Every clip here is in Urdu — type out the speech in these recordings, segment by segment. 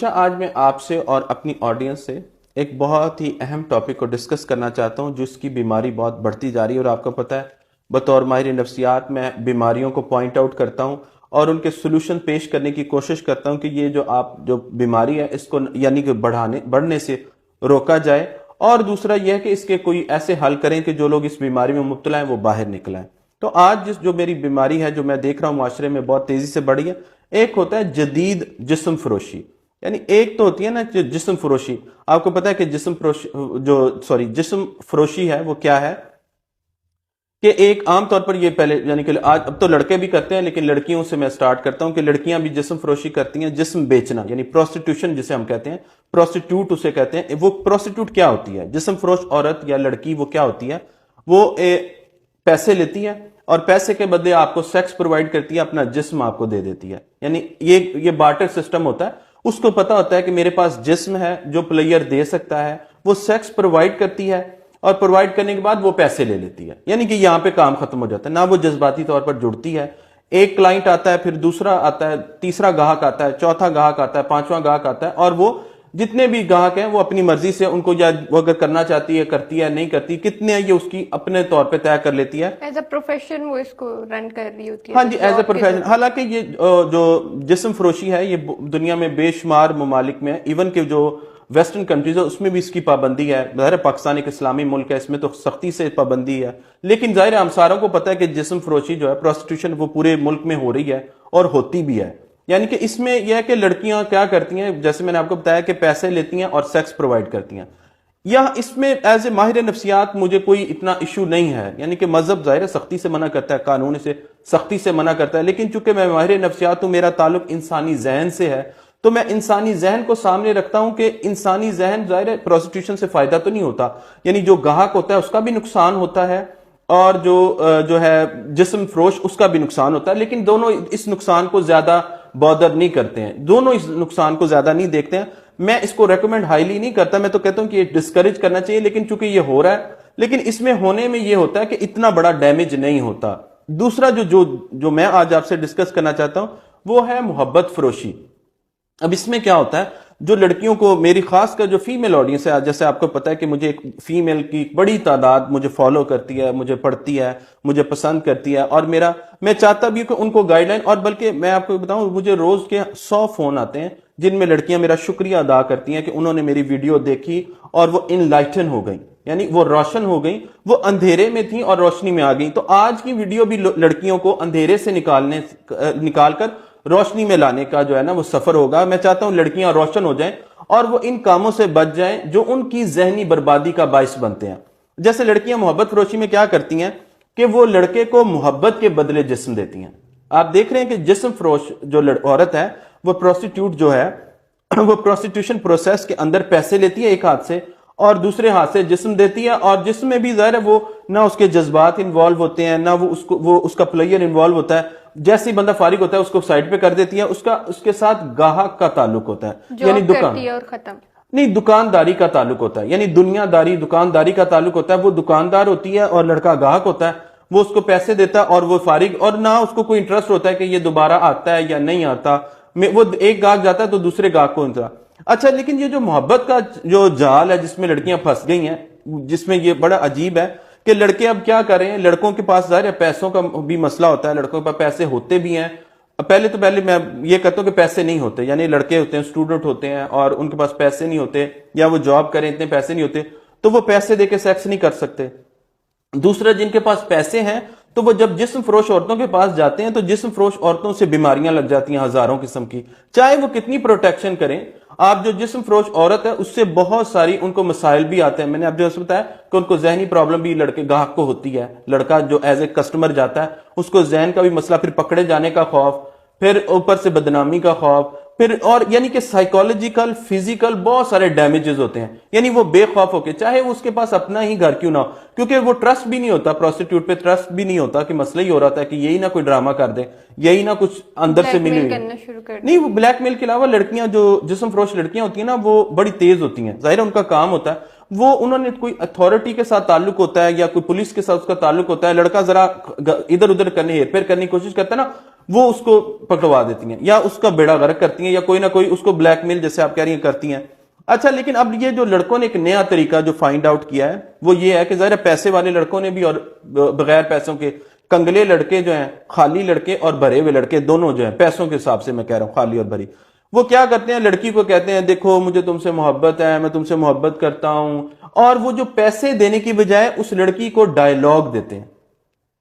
آج میں آپ سے اور اپنی آڈینس سے ایک بہت ہی اہم ٹاپک کو ڈسکس کرنا چاہتا ہوں جس کی بیماری بہت بڑھتی جا رہی ہے، اور آپ کو پتہ ہے بطور ماہر نفسیات میں بیماریوں کو پوائنٹ آؤٹ کرتا ہوں اور ان کے سلوشن پیش کرنے کی کوشش کرتا ہوں کہ یہ جو بیماری ہے اس کو یعنی کہ بڑھنے سے روکا جائے، اور دوسرا یہ ہے کہ اس کے کوئی ایسے حل کریں کہ جو لوگ اس بیماری میں مبتلا ہیں وہ باہر نکلیں۔ تو آج جو میری بیماری ہے جو میں دیکھ رہا ہوں معاشرے میں بہت تیزی سے بڑھی ہے، ایک ہوتا ہے جدید جسم فروشی، یعنی ایک تو ہوتی ہے نا جسم فروشی۔ آپ کو پتا ہے کہ جسم فروشی ہے وہ کیا ہے کہ ایک عام طور پر یہ پہلے یعنی کہ آج اب تو لڑکے بھی کرتے ہیں، لیکن لڑکیوں سے میں سٹارٹ کرتا ہوں کہ لڑکیاں بھی جسم فروشی کرتی ہیں، جسم بیچنا یعنی پروسٹیٹیوشن جسے ہم کہتے ہیں، پروسٹیٹیوٹ اسے کہتے ہیں۔ وہ پروسٹیٹیوٹ کیا ہوتی ہے؟ جسم فروش عورت یا لڑکی وہ کیا ہوتی ہے؟ وہ پیسے لیتی ہے اور پیسے کے بدلے آپ کو سیکس پرووائڈ کرتی ہے، اپنا جسم آپ کو دے دیتی ہے، یعنی یہ بارٹر سسٹم ہوتا ہے۔ اس کو پتا ہوتا ہے کہ میرے پاس جسم ہے جو پلیئر دے سکتا ہے، وہ سیکس پرووائڈ کرتی ہے اور پرووائڈ کرنے کے بعد وہ پیسے لے لیتی ہے، یعنی کہ یہاں پہ کام ختم ہو جاتا ہے، نہ وہ جذباتی طور پر جڑتی ہے۔ ایک کلائنٹ آتا ہے، پھر دوسرا آتا ہے، تیسرا گاہک آتا ہے، چوتھا گاہک آتا ہے، پانچواں گاہک آتا ہے، اور وہ جتنے بھی گاہک ہیں وہ اپنی مرضی سے ان کو یا وہ اگر کرنا چاہتی ہے کرتی ہے، نہیں کرتی کتنے یہ اس کی اپنے طور پہ طے کر لیتی ہے۔ ایز اے پروفیشن وہ اس کو رن کر رہی ہوتی ہے۔ ہاں جی، ایز اے پروفیشن۔ حالانکہ یہ جو جسم فروشی ہے یہ دنیا میں بے شمار ممالک میں، ایون کہ جو ویسٹرن کنٹریز ہے اس میں بھی اس کی پابندی ہے۔ ظاہر پاکستان ایک اسلامی ملک ہے، اس میں تو سختی سے پابندی ہے، لیکن ظاہر ہم ساروں کو پتہ ہے کہ جسم فروشی جو ہے پروسٹیٹیوشن وہ پورے ملک میں ہو رہی ہے اور ہوتی بھی ہے۔ یعنی کہ اس میں یہ ہے کہ لڑکیاں کیا کرتی ہیں، جیسے میں نے آپ کو بتایا کہ پیسے لیتی ہیں اور سیکس پرووائڈ کرتی ہیں۔ یا اس میں ایز اے ماہر نفسیات مجھے کوئی اتنا ایشو نہیں ہے، یعنی کہ مذہب ظاہر سختی سے منع کرتا ہے، قانون سے سختی سے منع کرتا ہے، لیکن چونکہ میں ماہر نفسیات ہوں، میرا تعلق انسانی ذہن سے ہے، تو میں انسانی ذہن کو سامنے رکھتا ہوں کہ انسانی ذہن ظاہر پروسٹیٹیوشن سے فائدہ تو نہیں ہوتا، یعنی جو گاہک ہوتا ہے اس کا بھی نقصان ہوتا ہے اور جو ہے جسم فروش اس کا بھی نقصان ہوتا ہے، لیکن دونوں اس نقصان کو زیادہ بودر نہیں کرتے ہیں، دونوں اس نقصان کو زیادہ نہیں دیکھتے ہیں۔ میں اس کو ریکمینڈ ہائیلی نہیں کرتا، میں تو کہتا ہوں کہ یہ ڈسکریج کرنا چاہیے، لیکن چونکہ یہ ہو رہا ہے، لیکن اس میں ہونے میں یہ ہوتا ہے کہ اتنا بڑا ڈیمیج نہیں ہوتا۔ دوسرا جو میں آج آپ سے ڈسکس کرنا چاہتا ہوں وہ ہے محبت فروشی۔ اب اس میں کیا ہوتا ہے، جو لڑکیوں کو، میری خاص کر جو فیمیل آڈینس ہے، جیسے آپ کو پتا ہے کہ مجھے ایک فیمیل کی بڑی تعداد مجھے فالو کرتی ہے، مجھے پڑھتی ہے، مجھے پسند کرتی ہے، اور میں چاہتا بھی ہوں کہ ان کو گائیڈ لائن، اور بلکہ میں آپ کو بتاؤں مجھے روز کے 100 فون آتے ہیں جن میں لڑکیاں میرا شکریہ ادا کرتی ہیں کہ انہوں نے میری ویڈیو دیکھی اور وہ انلائٹن ہو گئی، یعنی وہ روشن ہو گئی، وہ اندھیرے میں تھیں اور روشنی میں آ گئی۔ تو آج کی ویڈیو بھی لڑکیوں کو اندھیرے سے نکال کر روشنی میں لانے کا جو ہے نا وہ سفر ہوگا۔ میں چاہتا ہوں لڑکیاں روشن ہو جائیں اور وہ ان کاموں سے بچ جائیں جو ان کی ذہنی بربادی کا باعث بنتے ہیں۔ جیسے لڑکیاں محبت فروشی میں کیا کرتی ہیں کہ وہ لڑکے کو محبت کے بدلے جسم دیتی ہیں۔ آپ دیکھ رہے ہیں کہ جسم فروش جو عورت ہے، وہ پروسٹیٹیوٹ جو ہے وہ پروسٹیٹیوشن پروسیس کے اندر پیسے لیتی ہے ایک ہاتھ سے، اور دوسرے ہاتھ سے جسم دیتی ہے، اور جسم میں بھی ظاہر ہے وہ نہ اس کے جذبات انوالو ہوتے ہیں، نہ وہ اس کا پلیئر انوالو ہوتا ہے۔ جیسے ہی بندہ فارغ ہوتا ہے اس کو سائڈ پہ کر دیتی ہے، اس کے ساتھ گاہک کا تعلق ہوتا ہے، یعنی دکانداری کا تعلق ہوتا ہے، یعنی دکانداری کا تعلق ہوتا ہے۔ وہ دکاندار ہوتی ہے اور لڑکا گاہک ہوتا ہے، وہ اس کو پیسے دیتا ہے اور وہ فارغ، اور نہ اس کو کوئی انٹرسٹ ہوتا ہے کہ یہ دوبارہ آتا ہے یا نہیں آتا، وہ ایک گاہک جاتا ہے تو دوسرے گاہک کو انتظار۔ اچھا، لیکن یہ جو محبت کا جو جال ہے جس میں لڑکیاں پھنس گئی ہیں، جس میں یہ بڑا عجیب ہے کہ لڑکے اب کیا کریں، لڑکوں کے پاس ظاہر ہے پیسوں کا بھی مسئلہ ہوتا ہے، لڑکوں کے پاس پیسے ہوتے بھی ہیں۔ پہلے میں یہ کہتا ہوں کہ پیسے نہیں ہوتے، یعنی لڑکے ہوتے ہیں، اسٹوڈنٹ ہوتے ہیں اور ان کے پاس پیسے نہیں ہوتے، یا وہ جاب کریں اتنے پیسے نہیں ہوتے تو وہ پیسے دے کے سیکس نہیں کر سکتے۔ دوسرا، جن کے پاس پیسے ہیں تو وہ جب جسم فروش عورتوں کے پاس جاتے ہیں تو جسم فروش عورتوں سے بیماریاں لگ جاتی ہیں ہزاروں قسم کی، چاہے وہ کتنی پروٹیکشن کریں۔ آپ جو جسم فروش عورت ہے اس سے بہت ساری ان کو مسائل بھی آتے ہیں۔ میں نے آپ جو بتایا کہ ان کو ذہنی پرابلم بھی لڑکے گاہک کو ہوتی ہے، لڑکا جو ایز اے کسٹمر جاتا ہے اس کو ذہن کا بھی مسئلہ، پھر پکڑے جانے کا خوف، پھر اوپر سے بدنامی کا خوف، پھر اور یعنی کہ سائیکالوجیکل فزیکل بہت سارے ڈیمیجز ہوتے ہیں، یعنی وہ بے خوف ہو کے، چاہے اس کے پاس اپنا ہی گھر کیوں نہ ہو، کیونکہ وہ ٹرسٹ بھی نہیں ہوتا، پروسٹیٹیوٹ پہ ٹرسٹ بھی نہیں ہوتا، کہ مسئلہ ہی ہو رہا تھا کہ یہی نہ کوئی ڈرامہ کر دے، یہی نہ کچھ اندر سے ملی نہیں۔ وہ بلیک میل کے علاوہ لڑکیاں جو جسم فروش لڑکیاں ہوتی ہیں نا وہ بڑی تیز ہوتی ہیں، ظاہر ان کا کام ہوتا ہے، وہ انہوں نے کوئی اتھارٹی کے ساتھ تعلق ہوتا ہے یا کوئی پولیس کے ساتھ اس کا تعلق ہوتا ہے، لڑکا ذرا ادھر ادھر کرنے ہیر پھیر کرنے کی کوشش کرتا ہے نا، وہ اس کو پکڑوا دیتی ہیں یا اس کا بیڑا غرق کرتی ہیں یا کوئی نہ کوئی اس کو بلیک میل جیسے آپ کہہ رہی ہیں کرتی ہیں. اچھا لیکن اب یہ جو لڑکوں نے ایک نیا طریقہ جو فائنڈ آؤٹ کیا ہے وہ یہ ہے کہ ظاہر پیسے والے لڑکوں نے بھی اور بغیر پیسوں کے کنگلے لڑکے جو ہیں, خالی لڑکے اور بھرے ہوئے لڑکے دونوں جو ہیں, پیسوں کے حساب سے میں کہہ رہا ہوں خالی اور بھری, وہ کیا کرتے ہیں لڑکی کو کہتے ہیں دیکھو مجھے تم سے محبت ہے, میں تم سے محبت کرتا ہوں, اور وہ جو پیسے دینے کی بجائے اس لڑکی کو ڈائلاگ دیتے ہیں.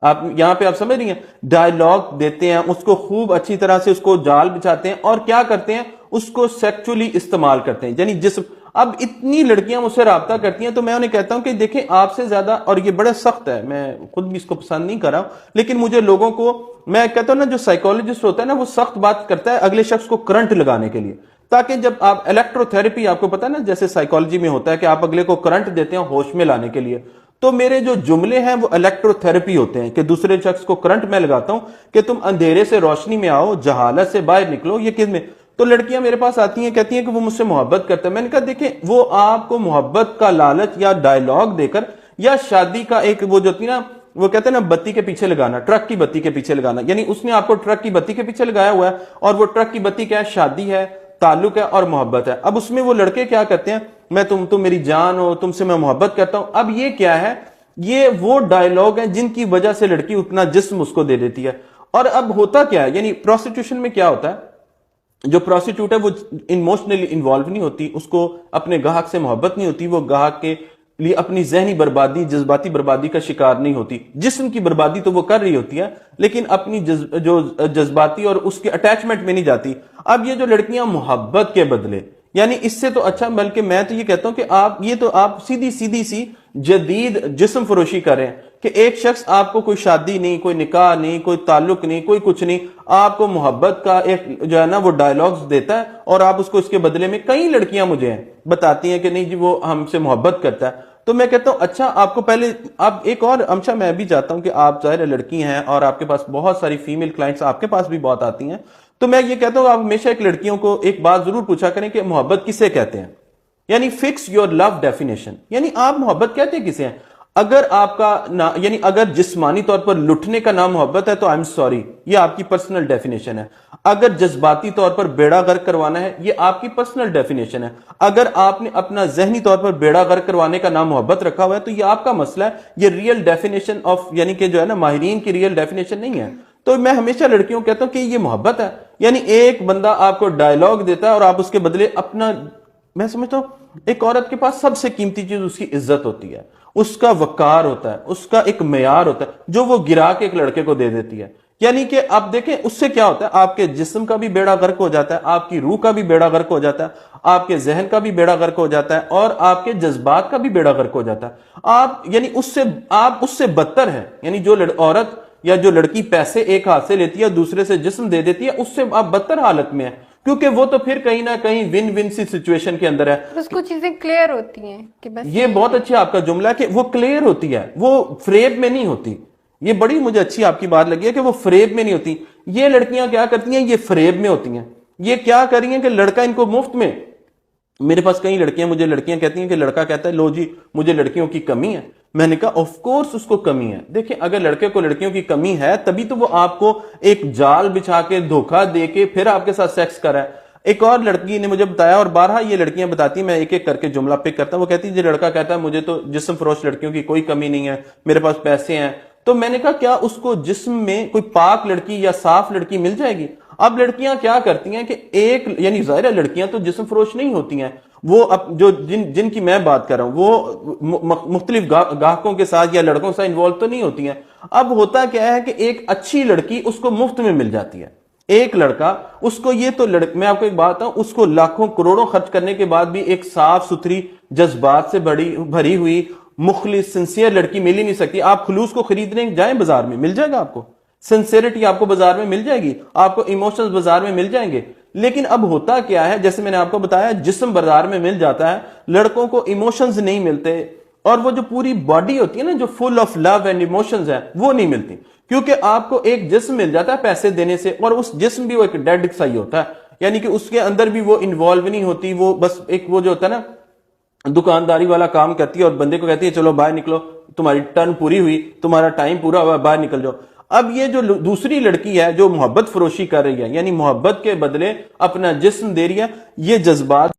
آپ یہاں پہ آپ سمجھ رہی ہیں, ڈائلاگ دیتے ہیں اس کو, خوب اچھی طرح سے اس کو جال بچھاتے ہیں اور کیا کرتے ہیں اس کو سیکچولی استعمال کرتے ہیں. یعنی جسم, اب اتنی لڑکیاں مجھ سے رابطہ کرتی ہیں تو میں انہیں کہتا ہوں کہ دیکھیں آپ سے زیادہ, اور یہ بڑا سخت ہے, میں خود بھی اس کو پسند نہیں کر رہا ہوں, لیکن مجھے لوگوں کو, میں کہتا ہوں نا جو سائیکولوجسٹ ہوتا ہے نا وہ سخت بات کرتا ہے اگلے شخص کو کرنٹ لگانے کے لیے, تاکہ جب آپ الیکٹرو تھراپی, آپ کو پتا ہے نا جیسے سائیکالوجی میں ہوتا ہے کہ آپ اگلے کو کرنٹ دیتے ہیں ہوش میں لانے کے لیے, تو میرے جو جملے ہیں وہ الیکٹرو تھراپی ہوتے ہیں کہ دوسرے شخص کو کرنٹ میں لگاتا ہوں کہ تم اندھیرے سے روشنی میں آؤ, جہالت سے باہر نکلو. یہ کس میں, تو لڑکیاں میرے پاس آتی ہیں کہتی ہیں کہ وہ مجھ سے محبت کرتا ہے. میں نے کہا دیکھیں وہ آپ کو محبت کا لالچ یا ڈائلاگ دے کر یا شادی کا ایک وہ جو تھی نا, وہ کہتے ہیں نا بتی کے پیچھے لگانا, ٹرک کی بتی کے پیچھے لگانا, یعنی اس نے آپ کو ٹرک کی بتی کے پیچھے لگایا ہوا ہے, اور وہ ٹرک کی بتی کیا ہے, شادی ہے, تعلق ہے اور محبت ہے. اب اس میں وہ لڑکے کیا کرتے ہیں, میں تم میری جان ہو, تم سے میں محبت کرتا ہوں. اب یہ کیا ہے, یہ وہ ڈائلاگ ہیں جن کی وجہ سے لڑکی اتنا جسم اس کو دے دیتی ہے. اور اب ہوتا کیا ہے, یعنی پروسٹیٹیوشن میں کیا ہوتا ہے, جو پروسٹیٹیوٹ ہے وہ ایموشنلی انوالو نہیں ہوتی, اس کو اپنے گاہک سے محبت نہیں ہوتی, وہ گاہک کے لیے اپنی ذہنی بربادی, جذباتی بربادی کا شکار نہیں ہوتی. جسم کی بربادی تو وہ کر رہی ہوتی ہے لیکن اپنی جو جذباتی اور اس کے اٹیچمنٹ میں نہیں جاتی. اب یہ جو لڑکیاں محبت کے بدلے, یعنی اس سے تو اچھا, بلکہ میں تو یہ کہتا ہوں کہ آپ سیدھی سی جدید جسم فروشی کریں کہ ایک شخص آپ کو کوئی شادی نہیں, کوئی نکاح نہیں, کوئی تعلق نہیں, کوئی کچھ نہیں, آپ کو محبت کا ایک جو ہے نا وہ ڈائلاگز دیتا ہے, اور آپ اس کو اس کے بدلے میں, کئی لڑکیاں مجھے بتاتی ہیں کہ نہیں جی وہ ہم سے محبت کرتا ہے. تو میں کہتا ہوں اچھا آپ کو پہلے, آپ ایک اور امشا, میں بھی چاہتا ہوں کہ آپ ظاہر لڑکی ہیں اور آپ کے پاس بہت ساری فیمیل کلائنٹس آپ کے پاس بھی بہت آتی ہیں, تو میں یہ کہتا ہوں آپ ہمیشہ ایک لڑکیوں کو ایک بات ضرور پوچھا کریں کہ محبت کسے کہتے ہیں. یعنی فکس یور لو ڈیفینیشن, یعنی آپ محبت کہتے کسے ہیں. اگر آپ کا یعنی اگر جسمانی طور پر لٹنے کا نام محبت ہے تو آئی ایم سوری, یہ آپ کی پرسنل ڈیفینیشن ہے. اگر جذباتی طور پر بیڑا غرق کروانا ہے یہ آپ کی پرسنل ڈیفینیشن ہے. اگر آپ نے اپنا ذہنی طور پر بیڑا غرق کروانے کا نام محبت رکھا ہوا ہے تو یہ آپ کا مسئلہ ہے, یہ ریئل ڈیفینیشن آف, یعنی کہ جو ہے نا ماہرین کی ریئل ڈیفینیشن نہیں ہے. تو میں ہمیشہ لڑکیوں کو کہتا ہوں کہ یہ محبت ہے, یعنی ایک بندہ آپ کو ڈائلاگ دیتا ہے اور آپ اس کے بدلے اپنا, میں سمجھتا ہوں ایک عورت کے پاس سب سے قیمتی چیز اس کی عزت ہوتی ہے, اس کا وقار ہوتا ہے, اس کا ایک معیار ہوتا ہے جو وہ گرا کے ایک لڑکے کو دے دیتی ہے. یعنی کہ آپ دیکھیں اس سے کیا ہوتا ہے, آپ کے جسم کا بھی بیڑا غرق ہو جاتا ہے, آپ کی روح کا بھی بیڑا غرق ہو جاتا ہے, آپ کے ذہن کا بھی بیڑا غرق ہو جاتا ہے, اور آپ کے جذبات کا بھی بیڑا غرق ہو جاتا ہے. آپ یعنی آپ اس سے بدتر ہیں. یعنی جو عورت یا جو لڑکی پیسے ایک ہاتھ سے لیتی ہے دوسرے سے جسم دے دیتی ہے, اس سے آپ بدتر حالت میں ہیں, کیونکہ وہ تو پھر کہیں نہ کہیں ون ون سی سچویشن کے اندر ہے. اس کو چیزیں کلیئر ہوتی ہیں کہ بس, یہ بہت اچھا آپ کا جملہ ہے کہ وہ کلیئر ہوتی ہے, وہ فریب میں نہیں ہوتی. یہ بڑی مجھے اچھی آپ کی بات لگی ہے کہ وہ فریب میں نہیں ہوتی. یہ لڑکیاں کیا کرتی ہیں, یہ فریب میں ہوتی ہیں. یہ کیا کر رہی ہیں کہ لڑکا ان کو مفت میں, میرے پاس کئی لڑکیاں, مجھے لڑکیاں کہتی ہیں کہ لڑکا کہتا ہے لو جی مجھے لڑکیوں کی کمی ہے. میں نے کہا آف کورس اس کو کمی ہے. دیکھیں اگر لڑکے کو لڑکیوں کی کمی ہے تبھی تو وہ آپ کو ایک جال بچھا کے دھوکہ دے کے پھر آپ کے ساتھ سیکس کرا ہے. ایک اور لڑکی نے مجھے بتایا, اور بارہا یہ لڑکیاں بتاتی ہیں, میں ایک ایک کر کے جملہ پک کرتا ہوں. وہ کہتی ہے جی لڑکا کہتا ہے مجھے تو جسم فروش لڑکیوں کی کوئی کمی نہیں ہے, میرے پاس پیسے ہیں. تو میں نے کہا کیا اس کو جسم میں کوئی پاک لڑکی یا صاف لڑکی مل جائے گی؟ اب لڑکیاں کیا کرتی ہیں کہ ایک, یعنی ظاہر ہے لڑکیاں تو جسم فروش نہیں ہوتی ہیں, وہ جو جن کی میں بات کر رہا ہوں وہ مختلف گاہکوں کے ساتھ یا لڑکوں سے انوالو تو نہیں ہوتی ہیں. اب ہوتا کیا ہے کہ ایک اچھی لڑکی اس کو مفت میں مل جاتی ہے. ایک لڑکا اس کو, یہ تو میں آپ کو ایک بات ہوں, اس کو لاکھوں کروڑوں خرچ کرنے کے بعد بھی ایک صاف ستھری جذبات سے بھری ہوئی مخلص سنسیئر لڑکی مل ہی نہیں سکتی. آپ خلوص کو خریدنے جائیں بازار میں, مل جائے گا آپ کو. سنسیئرٹی آپ کو بازار میں مل جائے گی, آپ کو ایموشنز بازار میں مل جائیں گے. لیکن اب ہوتا کیا ہے, جیسے میں نے آپ کو بتایا جسم بازار میں مل جاتا ہے, لڑکوں کو ایموشنز نہیں ملتے, اور وہ جو پوری باڈی ہوتی ہے نا جو full of love and emotions ہے وہ نہیں ملتی, کیونکہ آپ کو ایک جسم مل جاتا ہے پیسے دینے سے, اور اس جسم بھی وہ ایک ڈیڈ سا ہی ہوتا ہے. یعنی کہ اس کے اندر بھی وہ انوالو نہیں ہوتی, وہ بس ایک وہ جو ہوتا ہے نا دکانداری والا کام کرتی ہے اور بندے کو کہتی ہے چلو باہر نکلو, تمہاری ٹرن پوری ہوئی, تمہارا ٹائم پورا ہوا, باہر نکل جاؤ. اب یہ جو دوسری لڑکی ہے جو محبت فروشی کر رہی ہے، یعنی محبت کے بدلے اپنا جسم دے رہی ہے، یہ جذبات